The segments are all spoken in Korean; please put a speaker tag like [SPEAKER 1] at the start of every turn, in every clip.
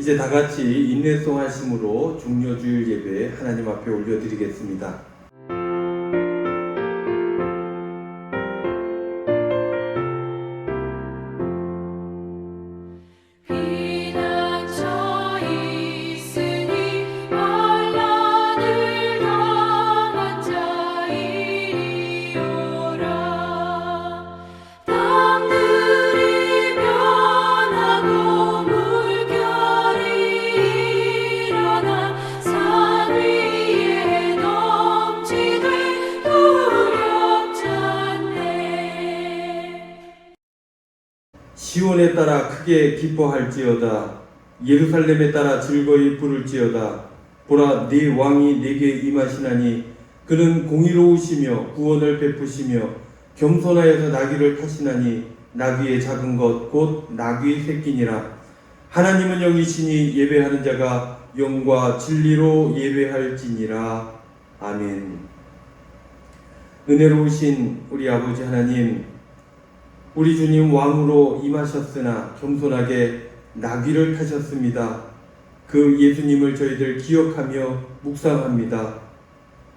[SPEAKER 1] 이제 다 같이 인내송 하심으로 종려주일 예배 하나님 앞에 올려드리겠습니다. 시온에 따라 크게 기뻐할지어다. 예루살렘에 따라 즐거이 부를지어다. 보라, 네 왕이 내게 임하시나니 그는 공의로우시며 구원을 베푸시며 겸손하여서 나귀를 타시나니 나귀의 작은 것 곧 나귀 새끼니라. 하나님은 영이시니 예배하는 자가 영과 진리로 예배할지니라. 아멘. 은혜로우신 우리 아버지 하나님, 우리 주님 왕으로 임하셨으나 겸손하게 나귀를 타셨습니다. 그 예수님을 저희들 기억하며 묵상합니다.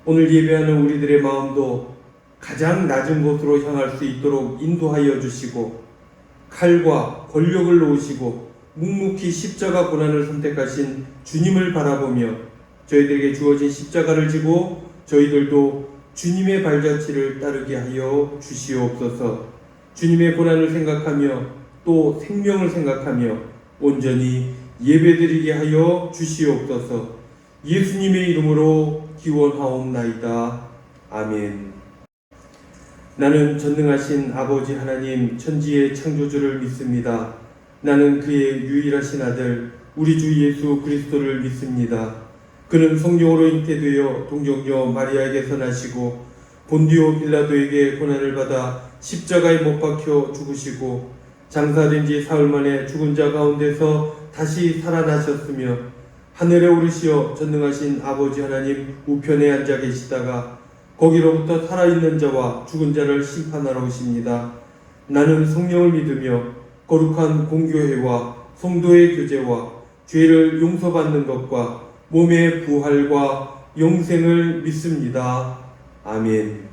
[SPEAKER 1] 오늘 예배하는 우리들의 마음도 가장 낮은 곳으로 향할 수 있도록 인도하여 주시고, 칼과 권력을 놓으시고 묵묵히 십자가 고난을 선택하신 주님을 바라보며 저희들에게 주어진 십자가를 지고 저희들도 주님의 발자취를 따르게 하여 주시옵소서. 주님의 고난을 생각하며 또 생명을 생각하며 온전히 예배드리게 하여 주시옵소서. 예수님의 이름으로 기원하옵나이다. 아멘. 나는 전능하신 아버지 하나님 천지의 창조주를 믿습니다. 나는 그의 유일하신 아들 우리 주 예수 그리스도를 믿습니다. 그는 성령으로 잉태되어 동정녀 마리아에게서 나시고 본디오 빌라도에게 고난을 받아 십자가에 못 박혀 죽으시고 장사된 지 사흘 만에 죽은 자 가운데서 다시 살아나셨으며 하늘에 오르시어 전능하신 아버지 하나님 우편에 앉아 계시다가 거기로부터 살아있는 자와 죽은 자를 심판하러 오십니다. 나는 성령을 믿으며 거룩한 공교회와 성도의 교제와 죄를 용서받는 것과 몸의 부활과 영생을 믿습니다. 아멘.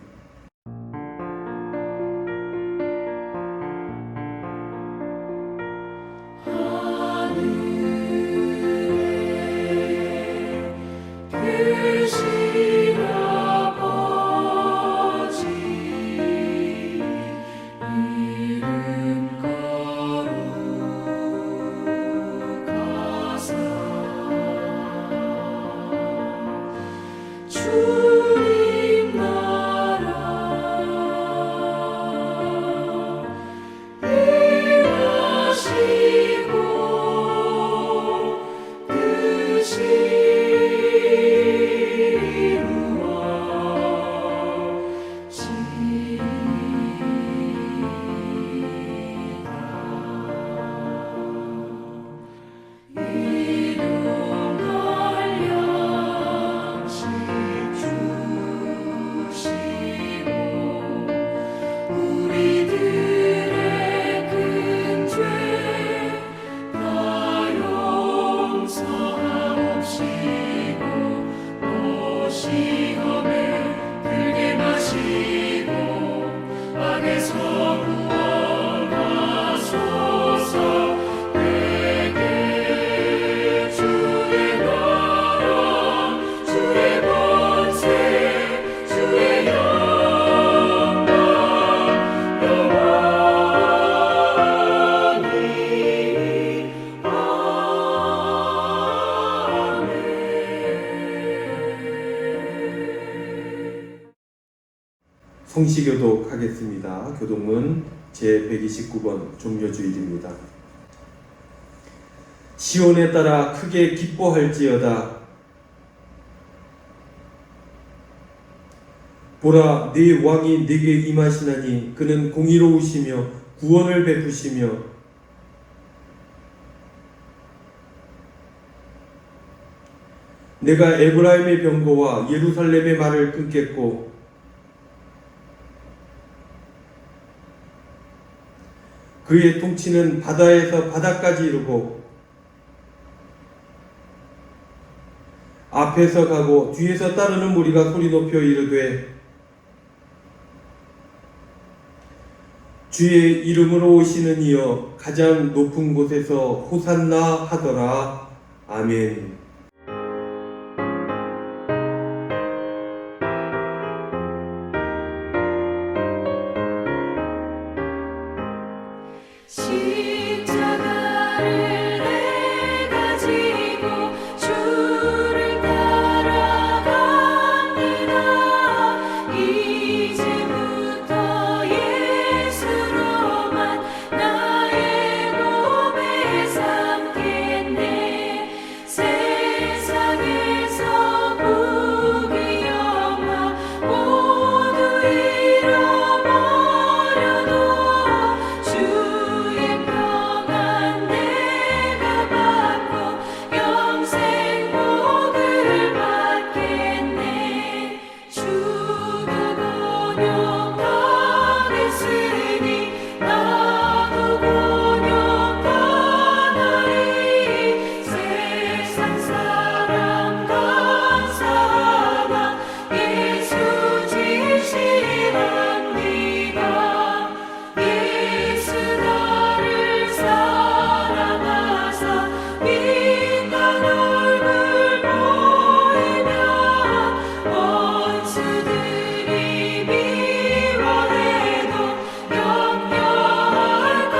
[SPEAKER 1] 성시교독 하겠습니다. 교독문 제129번 종려주일입니다. 시온에 따라 크게 기뻐할지어다. 보라, 네 왕이 네게 임하시나니 그는 공의로우시며 구원을 베푸시며 내가 에브라임의 병거와 예루살렘의 말을 끊겠고 그의 통치는 바다에서 바다까지 이르고 앞에서 가고 뒤에서 따르는 무리가 소리 높여 이르되 주의 이름으로 오시는 이여 가장 높은 곳에서 호산나 하더라. 아멘.
[SPEAKER 2] 십자가를 내가 지고 주를 따라갑니다. 이제부터 예수로만 나의 몸에 삼겠네. 세상에서 부귀 영화 모두 잃어버려도 주의 평안 내가 받고 영생 복을 받겠네. 주가 곤욕당했으니 나도 곤욕당하리. 세상 사람 감사하나 예수 진실합니다. 예수 나를 사랑하사 빛난 얼굴 보이며 원수들이 미워해도 염려할 것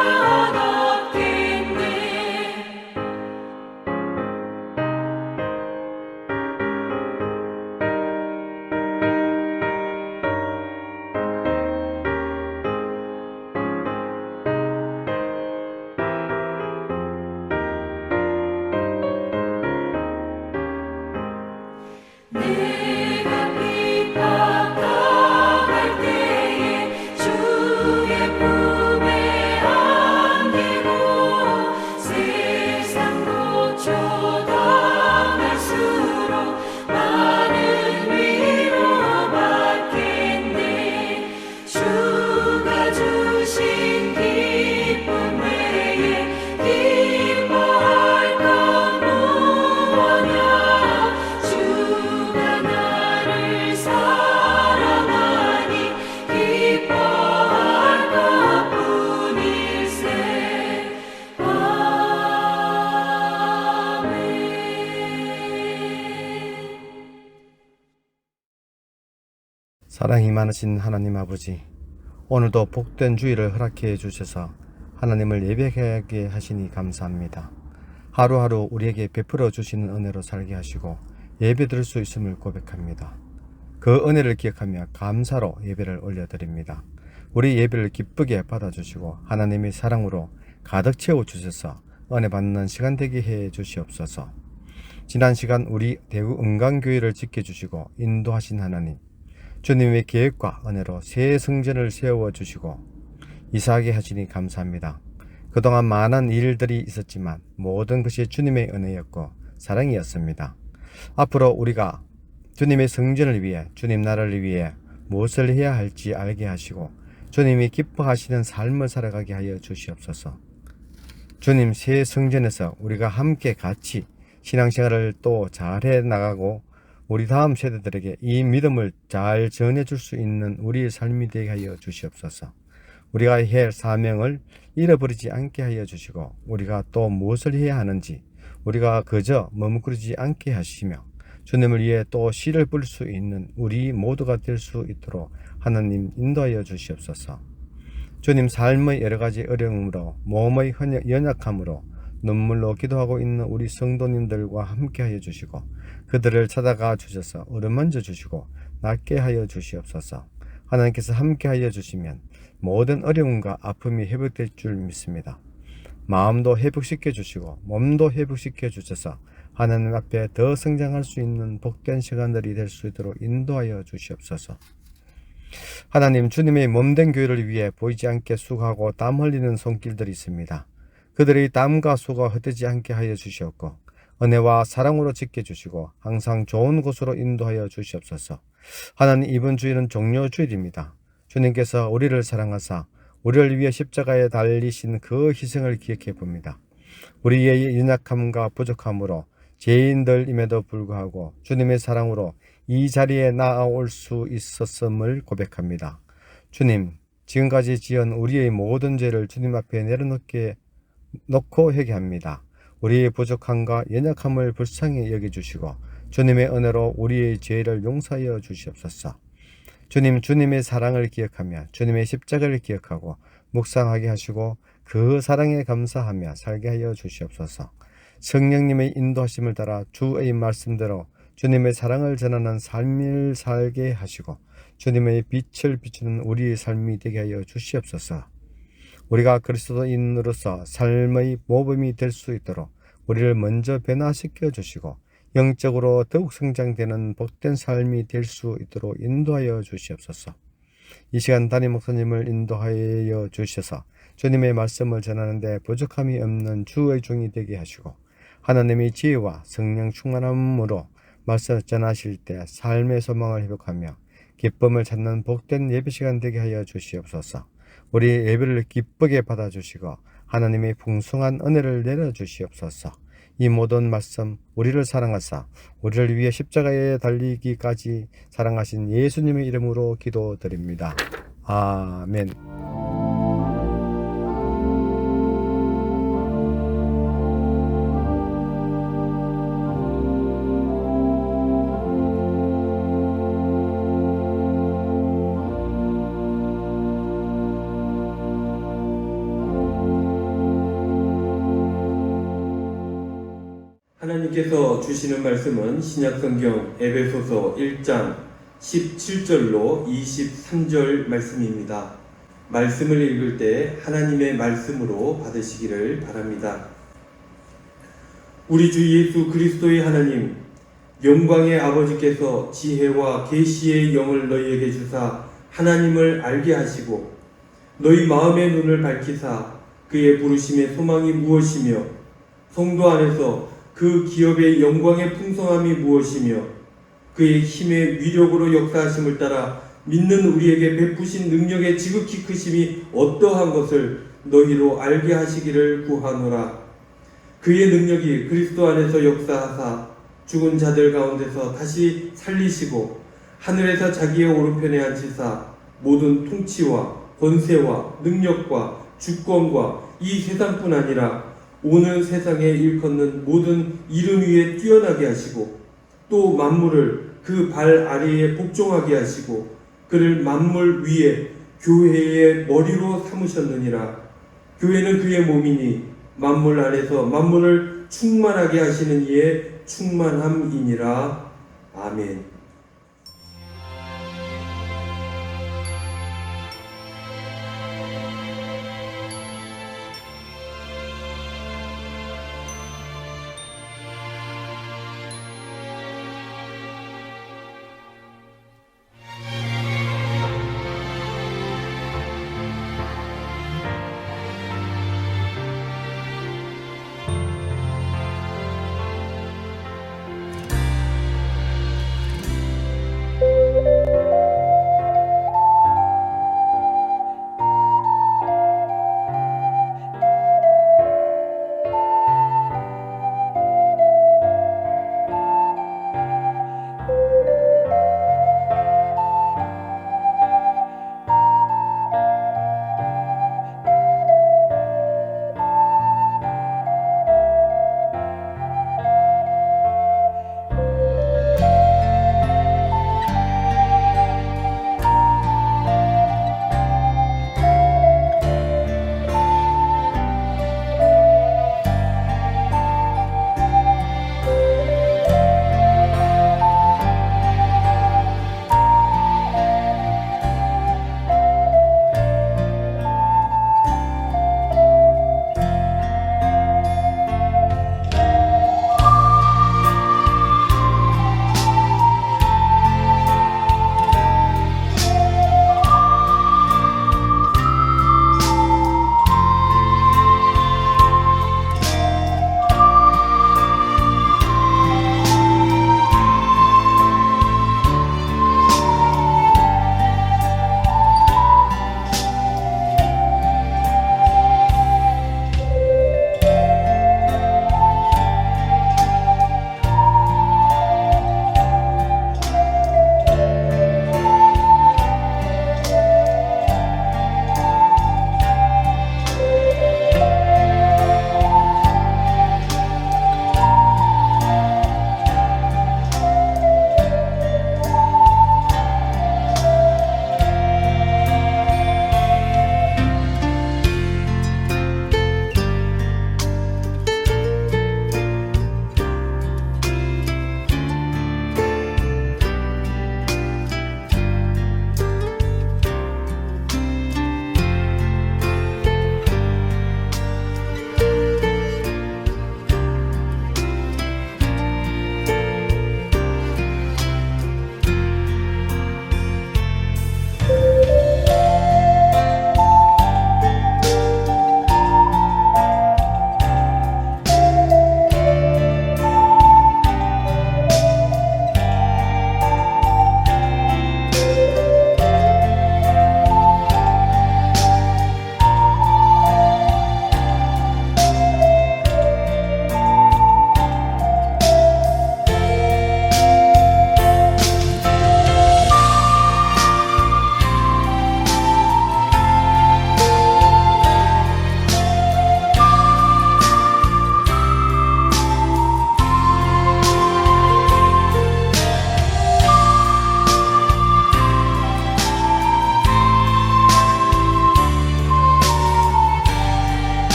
[SPEAKER 2] 없겠네. 내가 핍박당할 때에 주의 품에 안기고 세상 고초당할수록 많은 위로 받겠네. 주가 주신 기쁨 외에 기뻐할 것 무엇냐. 주가 나를 사랑하니 기뻐할 것뿐일세. 아멘.
[SPEAKER 3] 사랑이 많으신 하나님 아버지, 오늘도 복된 주일을 허락해 주셔서 하나님을 예배하게 하시니 감사합니다. 하루하루 우리에게 베풀어 주시는 은혜로 살게 하시고 예배 드릴 수 있음을 고백합니다. 그 은혜를 기억하며 감사로 예배를 올려드립니다. 우리 예배를 기쁘게 받아주시고 하나님의 사랑으로 가득 채워주셔서 은혜 받는 시간 되게 해 주시옵소서. 지난 시간 우리 대구 은강교회를 지켜주시고 인도하신 하나님, 주님의 계획과 은혜로 새 성전을 세워주시고 이사하게 하시니 감사합니다. 그동안 많은 일들이 있었지만 모든 것이 주님의 은혜였고 사랑이었습니다. 앞으로 우리가 주님의 성전을 위해, 주님 나라를 위해 무엇을 해야 할지 알게 하시고 주님이 기뻐하시는 삶을 살아가게 하여 주시옵소서. 주님 새 성전에서 우리가 함께 같이 신앙생활을 또 잘해 나가고 우리 다음 세대들에게 이 믿음을 잘 전해줄 수 있는 우리의 삶이 되게 하여 주시옵소서. 우리가 할 사명을 잃어버리지 않게 하여 주시고 우리가 또 무엇을 해야 하는지 우리가 그저 머뭇거리지 않게 하시며 주님을 위해 또 씨를 뿌릴 수 있는 우리 모두가 될 수 있도록 하나님 인도하여 주시옵소서. 주님 삶의 여러 가지 어려움으로 몸의 연약함으로 눈물로 기도하고 있는 우리 성도님들과 함께 하여 주시고 그들을 찾아가 주셔서 어루만져 주시고 낫게 하여 주시옵소서. 하나님께서 함께 하여 주시면 모든 어려움과 아픔이 회복될 줄 믿습니다. 마음도 회복시켜 주시고 몸도 회복시켜 주셔서 하나님 앞에 더 성장할 수 있는 복된 시간들이 될 수 있도록 인도하여 주시옵소서. 하나님, 주님의 몸된 교회를 위해 보이지 않게 수고하고 땀 흘리는 손길들이 있습니다. 그들의 땀과 수고가 헛되지 않게 하여 주시옵고 은혜와 사랑으로 지켜주시고 항상 좋은 곳으로 인도하여 주시옵소서. 하나님, 이번 주일은 종료주일입니다. 주님께서 우리를 사랑하사 우리를 위해 십자가에 달리신 그 희생을 기억해 봅니다. 우리의 연약함과 부족함으로 죄인들임에도 불구하고 주님의 사랑으로 이 자리에 나아올 수 있었음을 고백합니다. 주님, 지금까지 지은 우리의 모든 죄를 주님 앞에 내려놓고 회개합니다. 우리의 부족함과 연약함을 불쌍히 여겨주시고 주님의 은혜로 우리의 죄를 용서하여 주시옵소서. 주님, 주님의 사랑을 기억하며 주님의 십자가를 기억하고 묵상하게 하시고 그 사랑에 감사하며 살게 하여 주시옵소서. 성령님의 인도하심을 따라 주의 말씀대로 주님의 사랑을 전하는 삶을 살게 하시고 주님의 빛을 비추는 우리의 삶이 되게 하여 주시옵소서. 우리가 그리스도인으로서 삶의 모범이 될 수 있도록 우리를 먼저 변화시켜 주시고 영적으로 더욱 성장되는 복된 삶이 될 수 있도록 인도하여 주시옵소서. 이 시간 담임 목사님을 인도하여 주셔서 주님의 말씀을 전하는데 부족함이 없는 주의 종이 되게 하시고 하나님의 지혜와 성령 충만함으로 말씀 전하실 때 삶의 소망을 회복하며 기쁨을 찾는 복된 예배 시간 되게 하여 주시옵소서. 우리 예배를 기쁘게 받아주시고 하나님의 풍성한 은혜를 내려주시옵소서. 이 모든 말씀 우리를 사랑하사 우리를 위해 십자가에 달리기까지 사랑하신 예수님의 이름으로 기도드립니다. 아멘.
[SPEAKER 1] 하나님께서 주시는 말씀은 신약성경 에베소서 1장 17절로 23절 말씀입니다. 말씀을 읽을 때 하나님의 말씀으로 받으시기를 바랍니다. 우리 주 예수 그리스도의 하나님, 영광의 아버지께서 지혜와 계시의 영을 너희에게 주사 하나님을 알게 하시고 너희 마음의 눈을 밝히사 그의 부르심의 소망이 무엇이며 성도 안에서 그 기업의 영광의 풍성함이 무엇이며 그의 힘의 위력으로 역사하심을 따라 믿는 우리에게 베푸신 능력의 지극히 크심이 어떠한 것을 너희로 알게 하시기를 구하노라. 그의 능력이 그리스도 안에서 역사하사 죽은 자들 가운데서 다시 살리시고 하늘에서 자기의 오른편에 앉히사 모든 통치와 권세와 능력과 주권과 이 세상뿐 아니라 오는 세상에 일컫는 모든 이름 위에 뛰어나게 하시고 또 만물을 그 발 아래에 복종하게 하시고 그를 만물 위에 교회의 머리로 삼으셨느니라. 교회는 그의 몸이니 만물 안에서 만물을 충만하게 하시는 이의 충만함이니라. 아멘.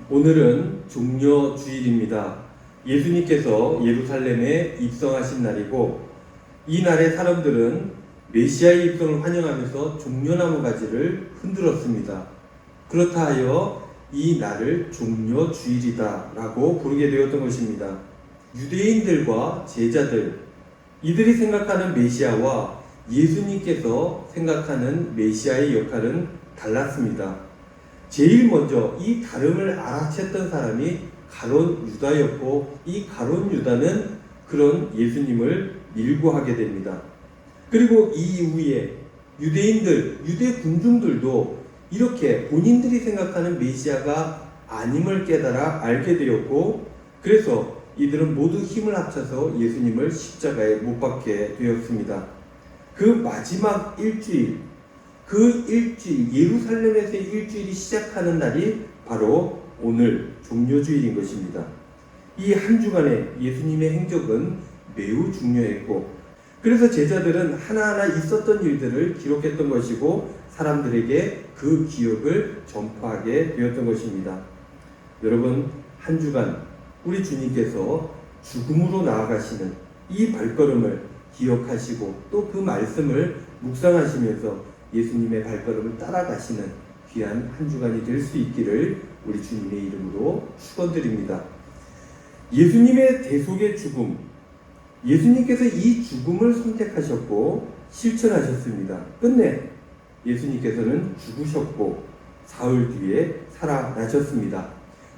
[SPEAKER 1] 오늘은 종려주일입니다. 예수님께서 예루살렘에 입성하신 날이고 이 날에 사람들은 메시아의 입성을 환영하면서 종려나무 가지를 흔들었습니다. 그렇다 하여 이 날을 종려주일이다 라고 부르게 되었던 것입니다. 유대인들과 제자들, 이들이 생각하는 메시아와 예수님께서 생각하는 메시아의 역할은 달랐습니다. 제일 먼저 이 다름을 알아챘던 사람이 가룟 유다였고 이 가룟 유다는 그런 예수님을 밀고하게 됩니다. 그리고 이 이후에 유대인들, 유대 군중들도 이렇게 본인들이 생각하는 메시아가 아님을 깨달아 알게 되었고 그래서 이들은 모두 힘을 합쳐서 예수님을 십자가에 못 박게 되었습니다. 그 마지막 일주일, 그 일주일, 예루살렘에서의 일주일이 시작하는 날이 바로 오늘 종려주일인 것입니다. 이 한 주간의 예수님의 행적은 매우 중요했고 그래서 제자들은 하나하나 있었던 일들을 기록했던 것이고 사람들에게 그 기억을 전파하게 되었던 것입니다. 여러분, 한 주간 우리 주님께서 죽음으로 나아가시는 이 발걸음을 기억하시고 또 그 말씀을 묵상하시면서 예수님의 발걸음을 따라가시는 귀한 한 주간이 될 수 있기를 우리 주님의 이름으로 축원드립니다. 예수님의 대속의 죽음, 예수님께서 이 죽음을 선택하셨고 실천하셨습니다. 끝내 예수님께서는 죽으셨고 사흘 뒤에 살아나셨습니다.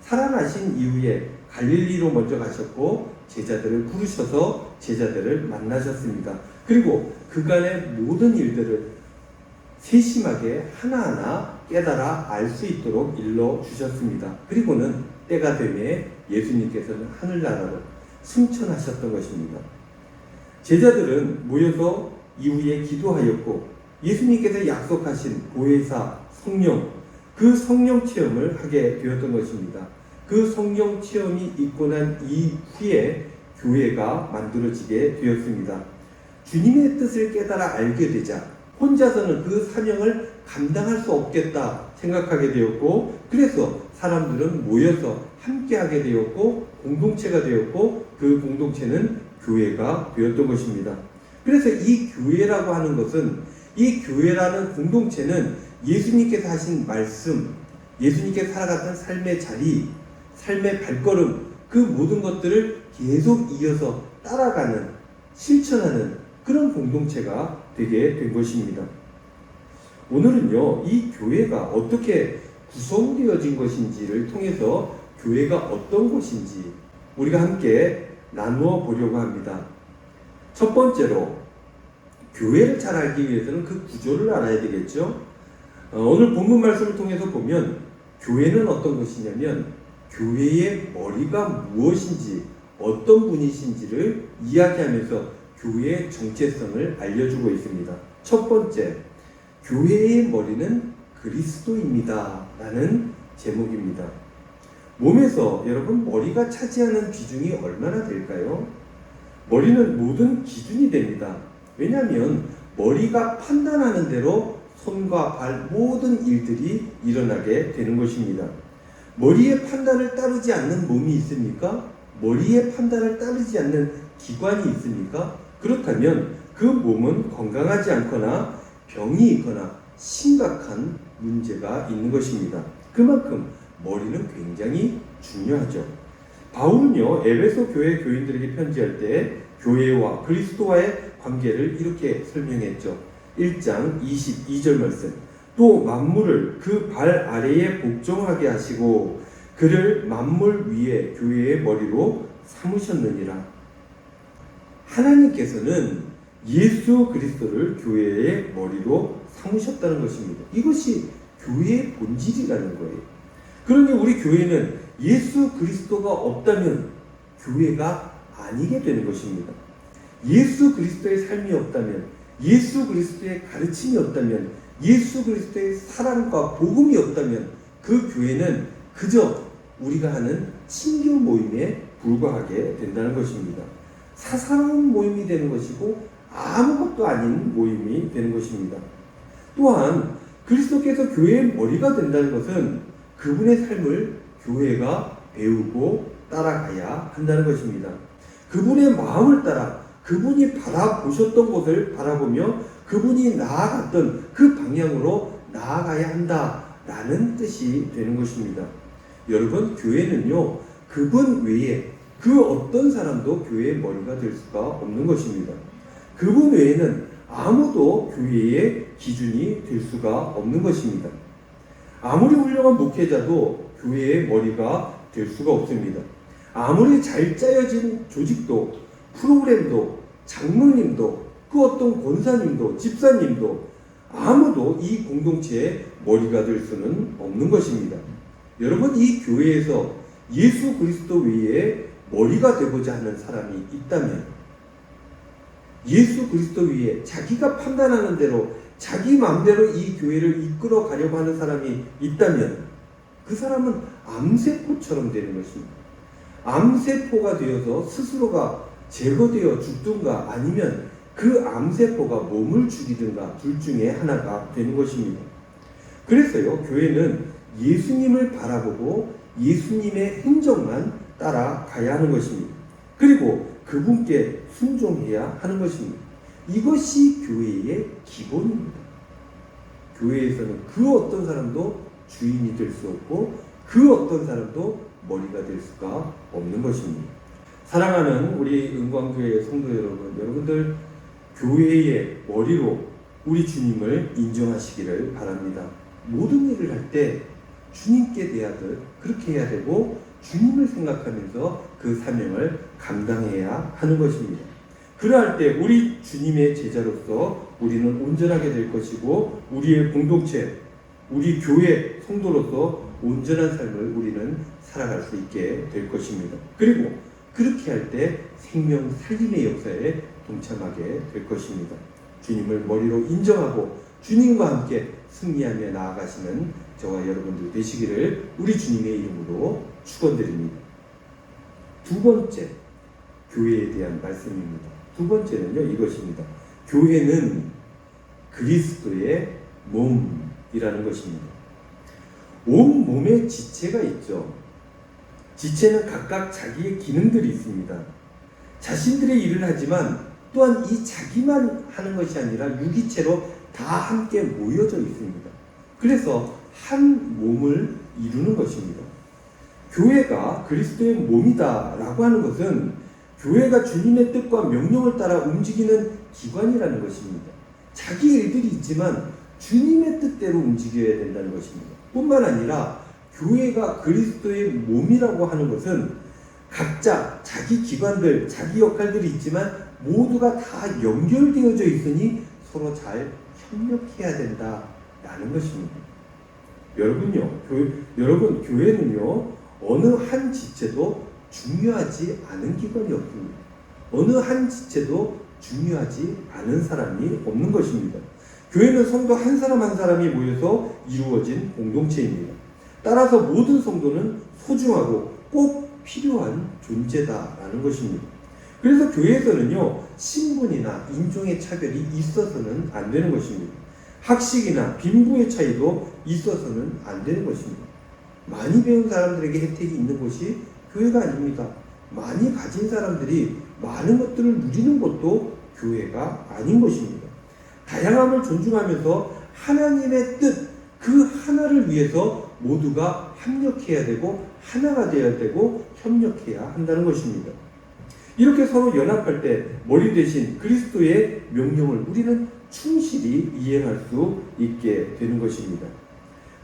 [SPEAKER 1] 살아나신 이후에 갈릴리로 먼저 가셨고 제자들을 부르셔서 제자들을 만나셨습니다. 그리고 그간의 모든 일들을 세심하게 하나하나 깨달아 알 수 있도록 일러 주셨습니다. 그리고는 때가 되매 예수님께서는 하늘나라로 승천하셨던 것입니다. 제자들은 모여서 이후에 기도하였고 예수님께서 약속하신 보혜사 성령, 그 성령 체험을 하게 되었던 것입니다. 그 성령 체험이 있고 난 이후에 교회가 만들어지게 되었습니다. 주님의 뜻을 깨달아 알게 되자 혼자서는 그 사명을 감당할 수 없겠다 생각하게 되었고 그래서 사람들은 모여서 함께하게 되었고 공동체가 되었고 그 공동체는 교회가 되었던 것입니다. 그래서 이 교회라고 하는 것은 이 교회라는 공동체는 예수님께서 하신 말씀, 예수님께서 살아갔던 삶의 자리, 삶의 발걸음 그 모든 것들을 계속 이어서 따라가는 실천하는 그런 공동체가 되게 된 것입니다. 오늘은요, 이 교회가 어떻게 구성되어진 것인지를 통해서 교회가 어떤 곳인지 우리가 함께 나누어 보려고 합니다. 첫 번째로 교회를 잘 알기 위해서는 그 구조를 알아야 되겠죠. 오늘 본문 말씀을 통해서 보면 교회는 어떤 것이냐면 교회의 머리가 무엇인지 어떤 분이신지를 이야기하면서 교회의 정체성을 알려주고 있습니다. 첫 번째, 교회의 머리는 그리스도입니다 라는 제목입니다. 몸에서 여러분 머리가 차지하는 비중이 얼마나 될까요? 머리는 모든 기준이 됩니다. 왜냐하면 머리가 판단하는 대로 손과 발 모든 일들이 일어나게 되는 것입니다. 머리의 판단을 따르지 않는 몸이 있습니까? 머리의 판단을 따르지 않는 기관이 있습니까? 그렇다면 그 몸은 건강하지 않거나 병이 있거나 심각한 문제가 있는 것입니다. 그만큼 머리는 굉장히 중요하죠. 바울은요, 에베소 교회 교인들에게 편지할 때 교회와 그리스도와의 관계를 이렇게 설명했죠. 1장 22절 말씀. 또 만물을 그 발 아래에 복종하게 하시고 그를 만물 위에 교회의 머리로 삼으셨느니라. 하나님께서는 예수 그리스도를 교회의 머리로 삼으셨다는 것입니다. 이것이 교회의 본질이라는 거예요. 그러니 우리 교회는 예수 그리스도가 없다면 교회가 아니게 되는 것입니다. 예수 그리스도의 삶이 없다면, 예수 그리스도의 가르침이 없다면, 예수 그리스도의 사랑과 복음이 없다면 그 교회는 그저 우리가 하는 친교 모임에 불과하게 된다는 것입니다. 사사로운 모임이 되는 것이고 아무것도 아닌 모임이 되는 것입니다. 또한 그리스도께서 교회의 머리가 된다는 것은 그분의 삶을 교회가 배우고 따라가야 한다는 것입니다. 그분의 마음을 따라 그분이 바라보셨던 곳을 바라보며 그분이 나아갔던 그 방향으로 나아가야 한다라는 뜻이 되는 것입니다. 여러분, 교회는요, 그분 외에 그 어떤 사람도 교회의 머리가 될 수가 없는 것입니다. 그분 외에는 아무도 교회의 기준이 될 수가 없는 것입니다. 아무리 훌륭한 목회자도 교회의 머리가 될 수가 없습니다. 아무리 잘 짜여진 조직도, 프로그램도, 장로님도, 그 어떤 권사님도, 집사님도 아무도 이 공동체의 머리가 될 수는 없는 것입니다. 여러분, 이 교회에서 예수 그리스도 외에 머리가 되고자 하는 사람이 있다면, 예수 그리스도 위에 자기가 판단하는 대로 자기 마음대로 이 교회를 이끌어 가려고 하는 사람이 있다면 그 사람은 암세포처럼 되는 것입니다. 암세포가 되어서 스스로가 제거되어 죽든가 아니면 그 암세포가 몸을 죽이든가 둘 중에 하나가 되는 것입니다. 그래서요, 교회는 예수님을 바라보고 예수님의 행적만 따라가야 하는 것입니다. 그리고 그분께 순종해야 하는 것입니다. 이것이 교회의 기본입니다. 교회에서는 그 어떤 사람도 주인이 될 수 없고 그 어떤 사람도 머리가 될 수가 없는 것입니다. 사랑하는 우리 은광교회 성도 여러분, 여러분들 교회의 머리로 우리 주님을 인정하시기를 바랍니다. 모든 일을 할 때 주님께 대하듯 그렇게 해야 되고 주님을 생각하면서 그 사명을 감당해야 하는 것입니다. 그러할 때 우리 주님의 제자로서 우리는 온전하게 될 것이고 우리의 공동체, 우리 교회 성도로서 온전한 삶을 우리는 살아갈 수 있게 될 것입니다. 그리고 그렇게 할 때 생명 살림의 역사에 동참하게 될 것입니다. 주님을 머리로 인정하고 주님과 함께 승리하며 나아가시는 저와 여러분들 되시기를 우리 주님의 이름으로 축원드립니다. 두 번째, 교회에 대한 말씀입니다. 두 번째는요, 이것입니다. 교회는 그리스도의 몸이라는 것입니다. 온 몸에 지체가 있죠. 지체는 각각 자기의 기능들이 있습니다. 자신들의 일을 하지만 또한 이 자기만 하는 것이 아니라 유기체로 다 함께 모여져 있습니다. 그래서 한 몸을 이루는 것입니다. 교회가 그리스도의 몸이다라고 하는 것은 교회가 주님의 뜻과 명령을 따라 움직이는 기관이라는 것입니다. 자기 일들이 있지만 주님의 뜻대로 움직여야 된다는 것입니다. 뿐만 아니라 교회가 그리스도의 몸이라고 하는 것은 각자 자기 기관들, 자기 역할들이 있지만 모두가 다 연결되어져 있으니 서로 잘 협력해야 된다라는 것입니다. 여러분, 교회는요, 어느 한 지체도 중요하지 않은 기관이 없습니다. 어느 한 지체도 중요하지 않은 사람이 없는 것입니다. 교회는 성도 한 사람 한 사람이 모여서 이루어진 공동체입니다. 따라서 모든 성도는 소중하고 꼭 필요한 존재다라는 것입니다. 그래서 교회에서는요, 신분이나 인종의 차별이 있어서는 안 되는 것입니다. 학식이나 빈부의 차이도 있어서는 안 되는 것입니다. 많이 배운 사람들에게 혜택이 있는 곳이 교회가 아닙니다. 많이 가진 사람들이 많은 것들을 누리는 것도 교회가 아닌 것입니다. 다양함을 존중하면서 하나님의 뜻, 그 하나를 위해서 모두가 합력해야 되고 하나가 되어야 되고 협력해야 한다는 것입니다. 이렇게 서로 연합할 때 머리 대신 그리스도의 명령을 우리는 충실히 이행할 수 있게 되는 것입니다.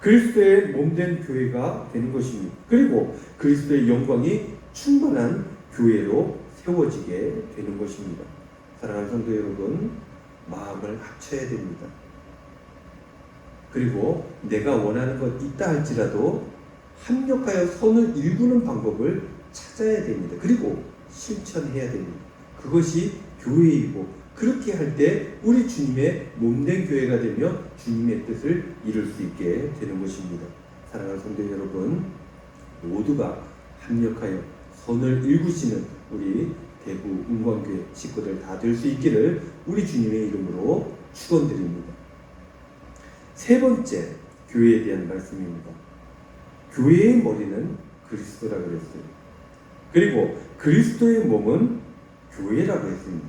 [SPEAKER 1] 그리스도의 몸된 교회가 되는 것입니다. 그리고 그리스도의 영광이 충만한 교회로 세워지게 되는 것입니다. 사랑하는 성도 여러분, 마음을 합쳐야 됩니다. 그리고 내가 원하는 것 있다 할지라도 합력하여 선을 이루는 방법을 찾아야 됩니다. 그리고 실천해야 됩니다. 그것이 교회이고 그렇게 할 때 우리 주님의 몸된 교회가 되며 주님의 뜻을 이룰 수 있게 되는 것입니다. 사랑하는 성도 여러분, 모두가 합력하여 선을 일구시는 우리 대구 은광교회 식구들 다 될 수 있기를 우리 주님의 이름으로 축원드립니다. 세 번째, 교회에 대한 말씀입니다. 교회의 머리는 그리스도라고 그랬어요. 그리고 그리스도의 몸은 교회라고 했습니다.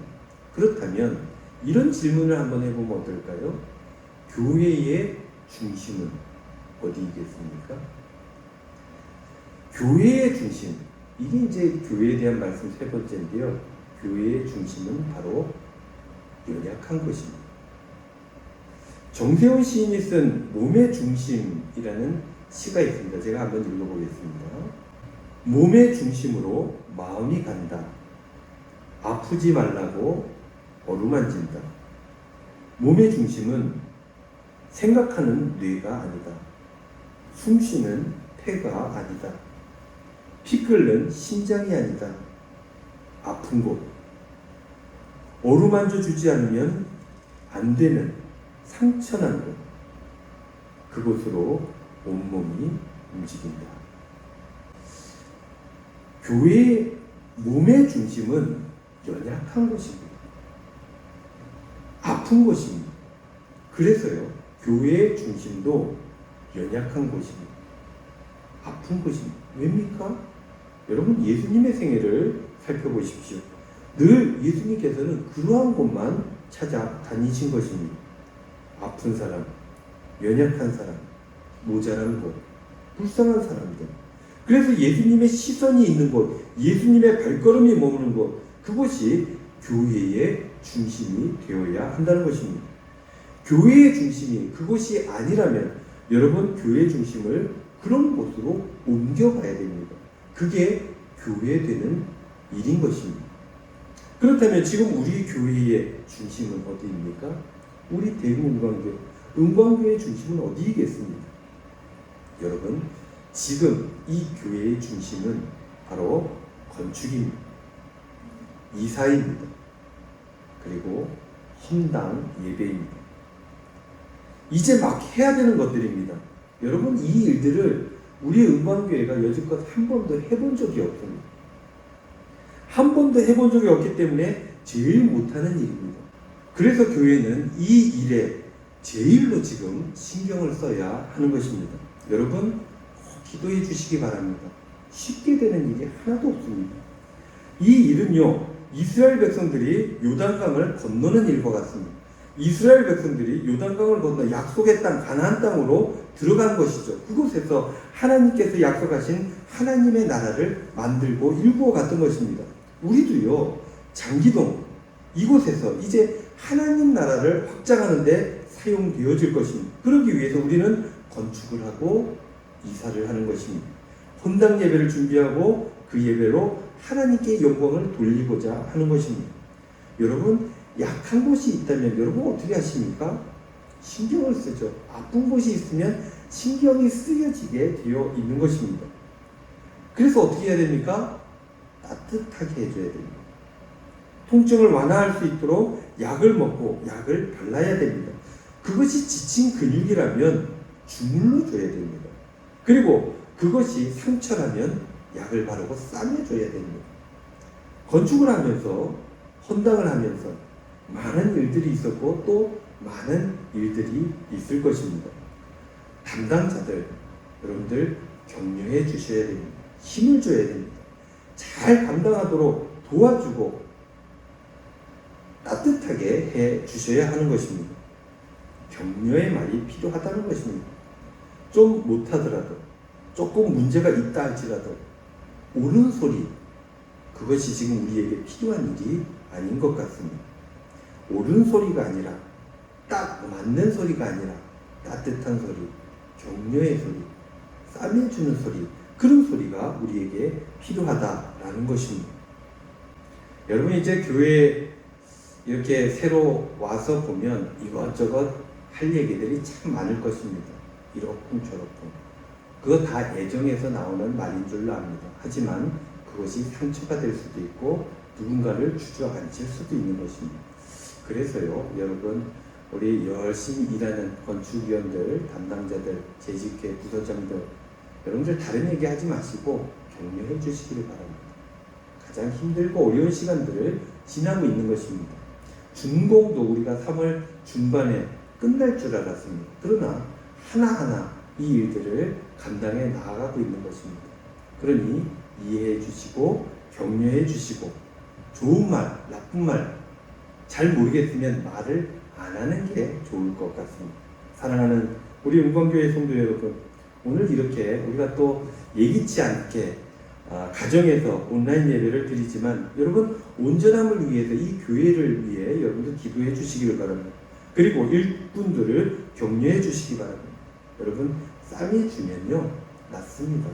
[SPEAKER 1] 그렇다면 이런 질문을 한번 해보면 어떨까요? 교회의 중심은 어디이겠습니까? 교회의 중심, 이게 이제 교회에 대한 말씀 세 번째인데요. 교회의 중심은 바로 연약한 것입니다. 정세훈 시인이 쓴 몸의 중심이라는 시가 있습니다. 제가 한번 읽어보겠습니다. 몸의 중심으로 마음이 간다. 아프지 말라고 어루만진다. 몸의 중심은 생각하는 뇌가 아니다. 숨쉬는 폐가 아니다. 피 끓는 심장이 아니다. 아픈 곳. 어루만져 주지 않으면 안 되는 상처난 곳. 그곳으로 온몸이 움직인다. 교회의 몸의 중심은 연약한 것입니다. 아픈 것입니다. 그래서요, 교회의 중심도 연약한 것입니다. 아픈 것입니다. 왜입니까? 여러분, 예수님의 생애를 살펴보십시오. 늘 예수님께서는 그러한 곳만 찾아다니신 것입니다. 아픈 사람, 연약한 사람, 모자란 곳, 불쌍한 사람들. 그래서 예수님의 시선이 있는 곳, 예수님의 발걸음이 머무는 곳, 그곳이 교회의 중심이 되어야 한다는 것입니다. 교회의 중심이 그곳이 아니라면 여러분, 교회의 중심을 그런 곳으로 옮겨가야 됩니다. 그게 교회되는 일인 것입니다. 그렇다면 지금 우리 교회의 중심은 어디입니까? 우리 대구은광교회, 은광교회의 중심은 어디이겠습니까? 여러분, 지금 이 교회의 중심은 바로 건축입니다. 이사입니다. 그리고 헌당 예배입니다. 이제 막 해야 되는 것들입니다. 여러분, 이 일들을 우리 은광교회가 여지껏 한 번도 해본 적이 없습니다. 한 번도 해본 적이 없기 때문에 제일 못하는 일입니다. 그래서 교회는 이 일에 제일로 지금 신경을 써야 하는 것입니다. 여러분, 꼭 기도해 주시기 바랍니다. 쉽게 되는 일이 하나도 없습니다. 이 일은요, 이스라엘 백성들이 요단강을 건너는 일과 같습니다. 이스라엘 백성들이 요단강을 건너 약속의 땅, 가나안 땅으로 들어간 것이죠. 그곳에서 하나님께서 약속하신 하나님의 나라를 만들고 일구어 갔던 것입니다. 우리도요, 장기동 이곳에서 이제 하나님 나라를 확장하는 데 사용되어질 것입니다. 그러기 위해서 우리는 건축을 하고 이사를 하는 것입니다. 헌당 예배를 준비하고 그 예배로 하나님께 영광을 돌리고자 하는 것입니다. 여러분, 약한 곳이 있다면 여러분 어떻게 하십니까? 신경을 쓰죠. 아픈 곳이 있으면 신경이 쓰여지게 되어 있는 것입니다. 그래서 어떻게 해야 됩니까? 따뜻하게 해줘야 됩니다. 통증을 완화할 수 있도록 약을 먹고 약을 발라야 됩니다. 그것이 지친 근육이라면 주물러 줘야 됩니다. 그리고 그것이 상처라면 약을 바르고 싸매줘야 됩니다. 건축을 하면서, 헌당을 하면서 많은 일들이 있었고 또 많은 일들이 있을 것입니다. 담당자들, 여러분들 격려해 주셔야 됩니다. 힘을 줘야 됩니다. 잘 감당하도록 도와주고 따뜻하게 해 주셔야 하는 것입니다. 격려의 말이 필요하다는 것입니다. 좀 못하더라도, 조금 문제가 있다 할지라도 옳은 소리, 그것이 지금 우리에게 필요한 일이 아닌 것 같습니다. 옳은 소리가 아니라, 딱 맞는 소리가 아니라 따뜻한 소리, 격려의 소리, 싸매주는 소리, 그런 소리가 우리에게 필요하다라는 것입니다. 여러분, 이제 교회에 이렇게 새로 와서 보면 이것저것 할 얘기들이 참 많을 것입니다. 이렇쿵 저렇쿵. 그거 다 애정에서 나오는 말인 줄로 압니다. 하지만 그것이 상처가 될 수도 있고 누군가를 주저앉힐 수도 있는 것입니다. 그래서요, 여러분, 우리 열심히 일하는 건축위원들, 담당자들, 재직회, 부서장들, 여러분들 다른 얘기 하지 마시고 격려해 주시기를 바랍니다. 가장 힘들고 어려운 시간들을 지나고 있는 것입니다. 준공도 우리가 3월 중반에 끝날 줄 알았습니다. 그러나 하나하나 이 일들을 감당해 나아가고 있는 것입니다. 그러니 이해해 주시고 격려해 주시고 좋은 말, 나쁜 말 잘 모르겠으면 말을 안 하는 게 좋을 것 같습니다. 사랑하는 우리 은광교회 성도 여러분, 오늘 이렇게 우리가 또 예기치 않게 가정에서 온라인 예배를 드리지만 여러분 온전함을 위해서 이 교회를 위해 여러분들 기도해 주시기를 바랍니다. 그리고 일꾼들을 격려해 주시기 바랍니다. 여러분 쌈이 주면요 낫습니다.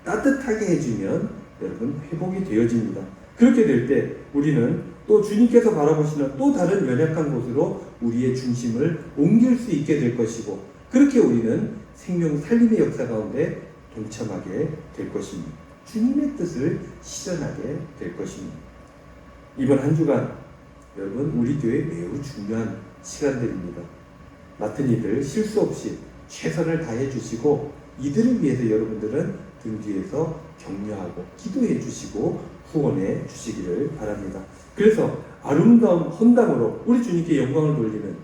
[SPEAKER 1] 따뜻하게 해주면 여러분 회복이 되어집니다. 그렇게 될 때 우리는 또 주님께서 바라보시는 또 다른 연약한 곳으로 우리의 중심을 옮길 수 있게 될 것이고 그렇게 우리는 생명 살림의 역사 가운데 동참하게 될 것입니다. 주님의 뜻을 실현하게 될 것입니다. 이번 한 주간 여러분 우리 교회 매우 중요한 시간들입니다. 맡은 이들 실수 없이 최선을 다해 주시고 이들을 위해서 여러분들은 등 뒤에서 격려하고 기도해 주시고 후원해 주시기를 바랍니다. 그래서 아름다운 헌당으로 우리 주님께 영광을 돌리는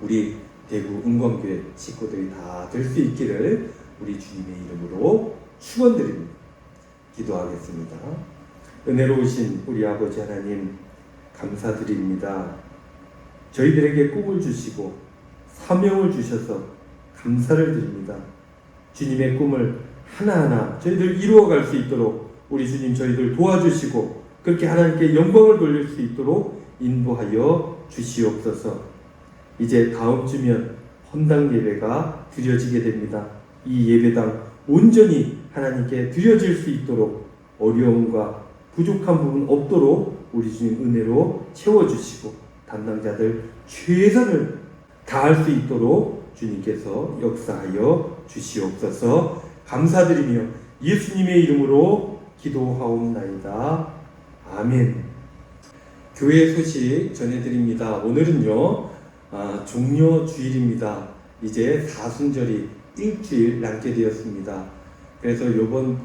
[SPEAKER 1] 우리 대구 은광교회 식구들이 다 될 수 있기를 우리 주님의 이름으로 축원드립니다. 기도하겠습니다. 은혜로우신 우리 아버지 하나님 감사드립니다. 저희들에게 꿈을 주시고 사명을 주셔서 감사를 드립니다. 주님의 꿈을 하나하나 저희들 이루어갈 수 있도록 우리 주님 저희들 도와주시고 그렇게 하나님께 영광을 돌릴 수 있도록 인도하여 주시옵소서. 이제 다음 주면 헌당 예배가 드려지게 됩니다. 이 예배당 온전히 하나님께 드려질 수 있도록 어려움과 부족한 부분 없도록 우리 주님 은혜로 채워주시고 담당자들 최선을 다할 수 있도록 주님께서 역사하여 주시옵소서. 감사드리며 예수님의 이름으로 기도하옵나이다. 아멘. 교회 소식 전해드립니다. 오늘은요 종려 주일입니다. 이제 사순절이 일주일 남게 되었습니다. 그래서 이번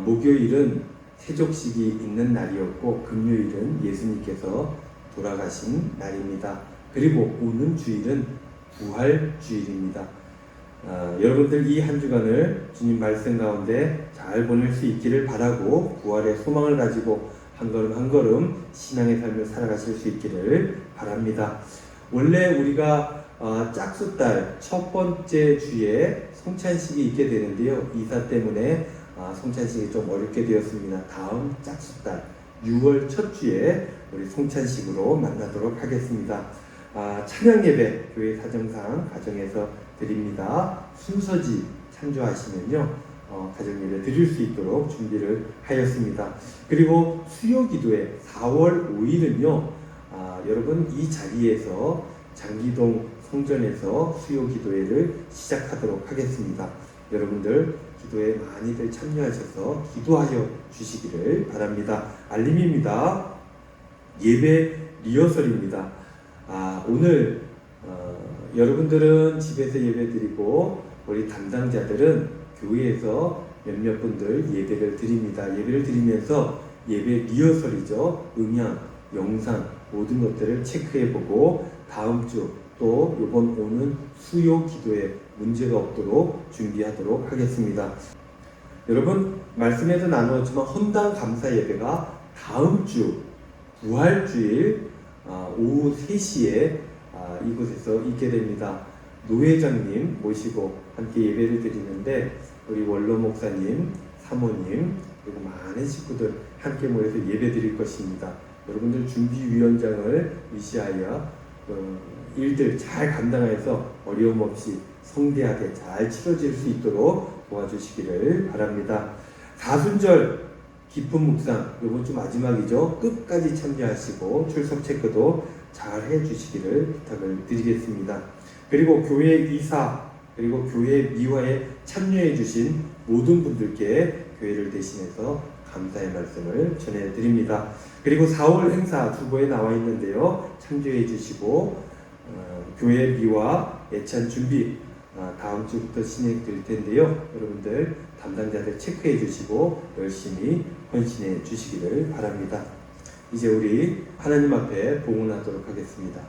[SPEAKER 1] 목요일은 세족식이 있는 날이었고 금요일은 예수님께서 돌아가신 날입니다. 그리고 오는 주일은 부활주일입니다. 여러분들 이 한 주간을 주님 말씀 가운데 잘 보낼 수 있기를 바라고 부활의 소망을 가지고 한 걸음 한 걸음 신앙의 삶을 살아가실 수 있기를 바랍니다. 원래 우리가 짝수달 첫 번째 주에 성찬식이 있게 되는데요. 이사 때문에 성찬식이 좀 어렵게 되었습니다. 다음 짝수달 6월 첫 주에 우리 성찬식으로 만나도록 하겠습니다. 찬양 예배 교회 사정상 가정에서 드립니다. 순서지 참조하시면요 가정 예배 드릴 수 있도록 준비를 하였습니다. 그리고 수요 기도회 4월 5일은요 여러분 이 자리에서 장기동 성전에서 수요 기도회를 시작하도록 하겠습니다. 여러분들 기도에 많이들 참여하셔서 기도하여 주시기를 바랍니다. 알림입니다. 예배 리허설입니다. 오늘 여러분들은 집에서 예배드리고 우리 담당자들은 교회에서 몇몇 분들 예배를 드립니다. 예배를 드리면서 예배 리허설이죠. 음향, 영상 모든 것들을 체크해보고 다음 주 또 이번 오는 수요 기도에 문제가 없도록 준비하도록 하겠습니다. 여러분 말씀에도 나누었지만 헌당 감사 예배가 다음 주 부활주일 오후 3시에 이곳에서 있게 됩니다. 노 회장님 모시고 함께 예배를 드리는데 우리 원로 목사님, 사모님 그리고 많은 식구들 함께 모여서 예배 드릴 것입니다. 여러분들 준비위원장을 위시하여 일들 잘 감당해서 어려움 없이 성대하게 잘 치러질 수 있도록 도와주시기를 바랍니다. 사순절 기쁜 묵상 이번 주 마지막이죠. 끝까지 참여하시고 출석 체크도 잘 해주시기를 부탁을 드리겠습니다. 그리고 교회 이사 그리고 교회 미화에 참여해 주신 모든 분들께 교회를 대신해서 감사의 말씀을 전해드립니다. 그리고 4월 행사 주보에 나와 있는데요. 참조해 주시고 교회 미화 예찬 준비 다음 주부터 진행될 텐데요. 여러분들 담당자들 체크해 주시고 열심히 헌신해 주시기를 바랍니다. 이제 우리 하나님 앞에 봉헌하도록 하겠습니다.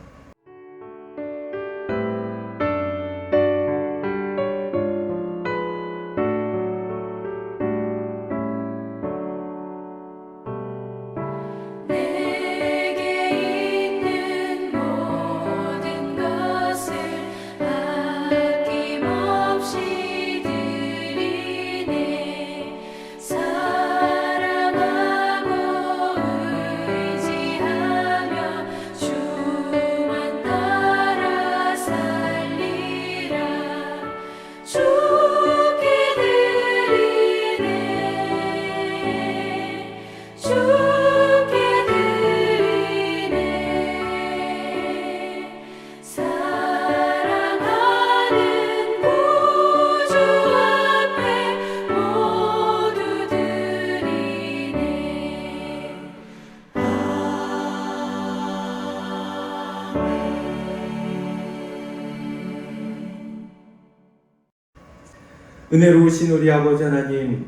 [SPEAKER 1] 은혜로우신 우리 아버지 하나님,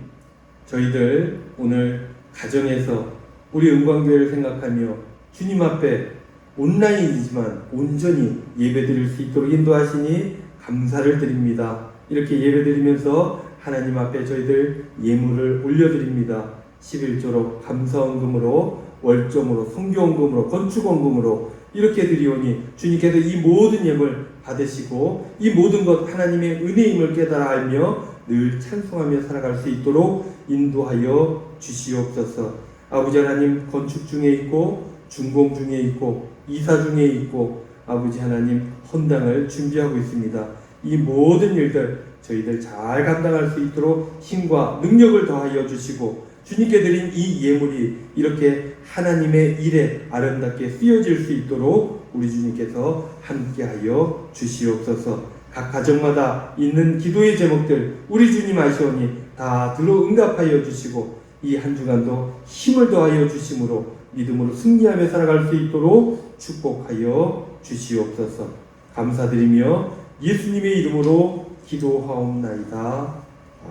[SPEAKER 1] 저희들 오늘 가정에서 우리 은광교회를 생각하며 주님 앞에 온라인이지만 온전히 예배드릴 수 있도록 인도하시니 감사를 드립니다. 이렇게 예배드리면서 하나님 앞에 저희들 예물을 올려드립니다. 11조로 감사원금으로, 월점으로, 성교원금으로, 건축원금으로 이렇게 드리오니 주님께서 이 모든 예물 받으시고 이 모든 것 하나님의 은혜임을 깨달아 알며 늘 찬송하며 살아갈 수 있도록 인도하여 주시옵소서. 아버지 하나님, 건축 중에 있고 준공 중에 있고 이사 중에 있고 아버지 하나님 헌당을 준비하고 있습니다. 이 모든 일들 저희들 잘 감당할 수 있도록 힘과 능력을 더하여 주시고 주님께 드린 이 예물이 이렇게 하나님의 일에 아름답게 쓰여질 수 있도록 우리 주님께서 함께하여 주시옵소서. 각 가정마다 있는 기도의 제목들 우리 주님 아시오니 다 들어 응답하여 주시고 이 한 주간도 힘을 더하여 주심으로 믿음으로 승리하며 살아갈 수 있도록 축복하여 주시옵소서. 감사드리며 예수님의 이름으로 기도하옵나이다.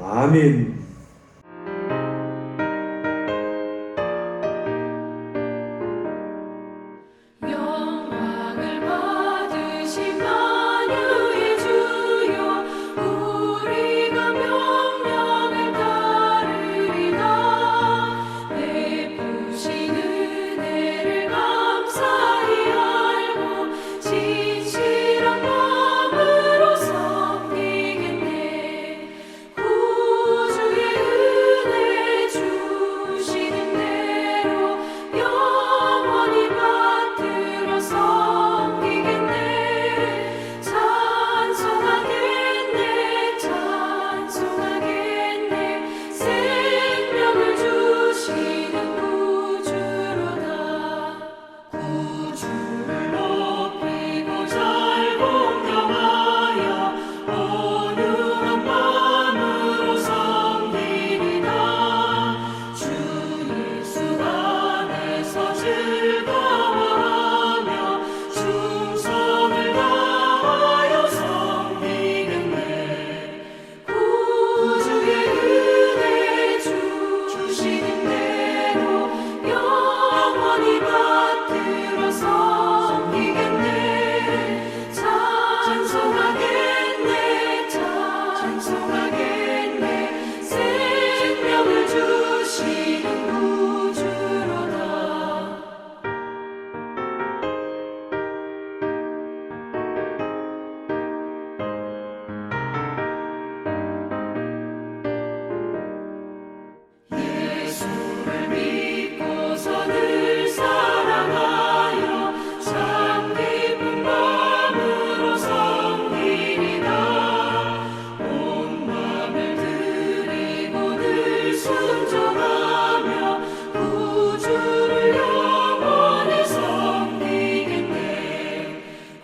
[SPEAKER 1] 아멘.
[SPEAKER 2] 영광을 받으신 만유의 주여 우리가 명령을 따르리다. 베푸신 은혜를 감사히 알고 진실한 마음으로 섬기겠네. 구주의 은혜 주시는 대로 영원히 받들어 섬기겠네. 찬송하겠네, 찬송하겠네. 생명을 주시는 구주로다. 구주를 높이고 잘 공경하여 온유한 마음으로 섬기리다. 주 예수 안에서 즐거워하며 충성을 다하여 섬기겠네. 구주의 은혜 주시는 대로 영원히 받들어 섬기겠네. 찬송하겠네, 찬송하겠네. 생명을 주시는 구주로다. 예수를 믿고서 늘 사랑하여 참 깊은 마음으로 섬기리다. 온 마음을 드리고 늘 순종하며 구주를 영원히 섬기겠네.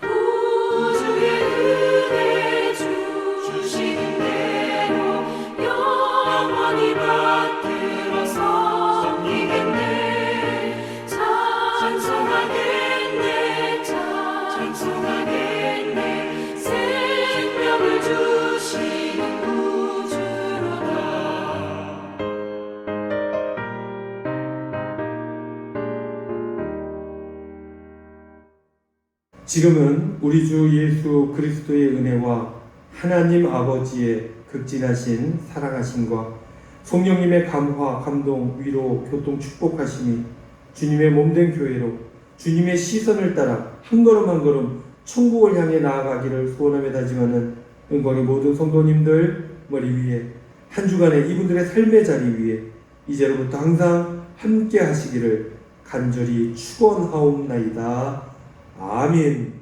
[SPEAKER 2] 구주의 은혜 주시는 대로 영원히 받들어 섬기겠네. 찬송하겠네, 찬송하겠네. 생명을 주시는 구주로다.
[SPEAKER 1] 지금은 우리 주 예수 그리스도의 은혜와 하나님 아버지의 극진하신 사랑하심과 성령님의 감화, 감동, 위로, 교통, 축복하심이 주님의 몸된 교회로 주님의 시선을 따라 한 걸음 한 걸음 천국을 향해 나아가기를 소원하며 다짐하는 은광의 모든 성도님들 머리 위에 한 주간의 이분들의 삶의 자리 위에 이제로부터 항상 함께 하시기를 간절히 축원하옵나이다. 아멘.